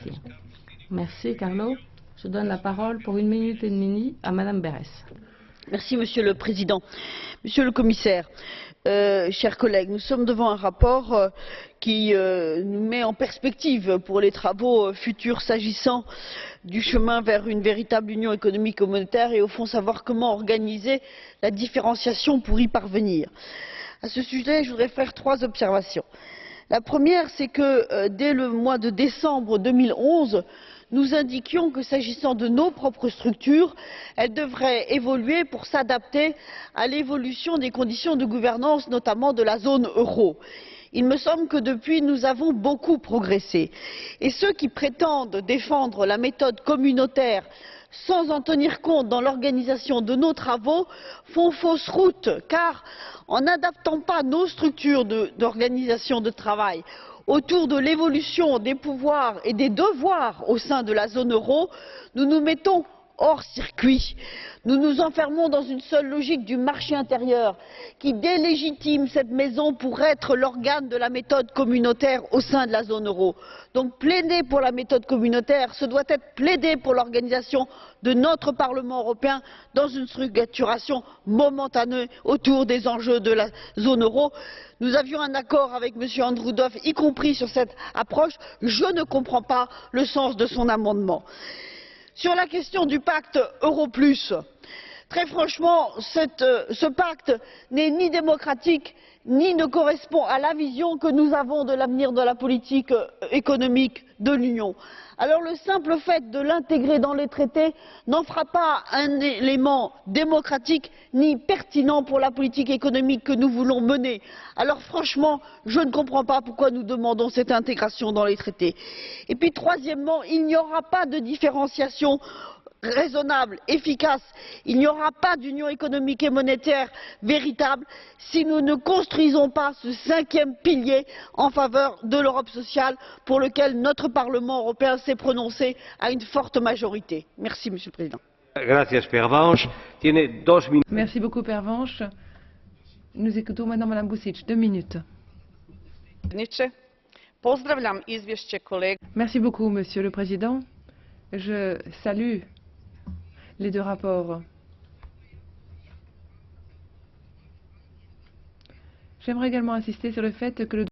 Merci. Merci, Carlo. Je donne la parole pour 1 minute et demie à Madame Berès. Merci, Monsieur le Président. Monsieur le Commissaire, chers collègues, nous sommes devant un rapport qui nous met en perspective pour les travaux futurs s'agissant du chemin vers une véritable union économique et monétaire et au fond savoir comment organiser la différenciation pour y parvenir. À ce sujet, je voudrais faire 3 observations. La première, c'est que dès le mois de décembre 2011, nous indiquions que s'agissant de nos propres structures, elles devraient évoluer pour s'adapter à l'évolution des conditions de gouvernance, notamment de la zone euro. Il me semble que depuis, nous avons beaucoup progressé. Et ceux qui prétendent défendre la méthode communautaire sans en tenir compte dans l'organisation de nos travaux font fausse route, car en n'adaptant pas nos structures d'organisation de travail autour de l'évolution des pouvoirs et des devoirs au sein de la zone euro, nous nous mettons hors circuit. Nous nous enfermons dans une seule logique du marché intérieur qui délégitime cette maison pour être l'organe de la méthode communautaire au sein de la zone euro. Donc plaider pour la méthode communautaire, ce doit être plaider pour l'organisation de notre Parlement européen dans une structuration momentanée autour des enjeux de la zone euro. Nous avions un accord avec M. Andrew Duff, y compris sur cette approche. Je ne comprends pas le sens de son amendement. Sur la question du pacte Euro Plus, très franchement, ce pacte n'est ni démocratique, ni ne correspond à la vision que nous avons de l'avenir de la politique économique de l'Union. Alors le simple fait de l'intégrer dans les traités n'en fera pas un élément démocratique ni pertinent pour la politique économique que nous voulons mener. Alors franchement, je ne comprends pas pourquoi nous demandons cette intégration dans les traités. Et puis troisièmement, il n'y aura pas de différenciation raisonnable, efficace, il n'y aura pas d'union économique et monétaire véritable si nous ne construisons pas ce 5e pilier en faveur de l'Europe sociale pour lequel notre Parlement européen s'est prononcé à une forte majorité. Merci, Monsieur le Président. Merci beaucoup, Pervenche. Nous écoutons maintenant Madame Busic, 2 minutes. Merci beaucoup, Monsieur le Président. Je salue les 2 rapports. J'aimerais également insister sur le fait que le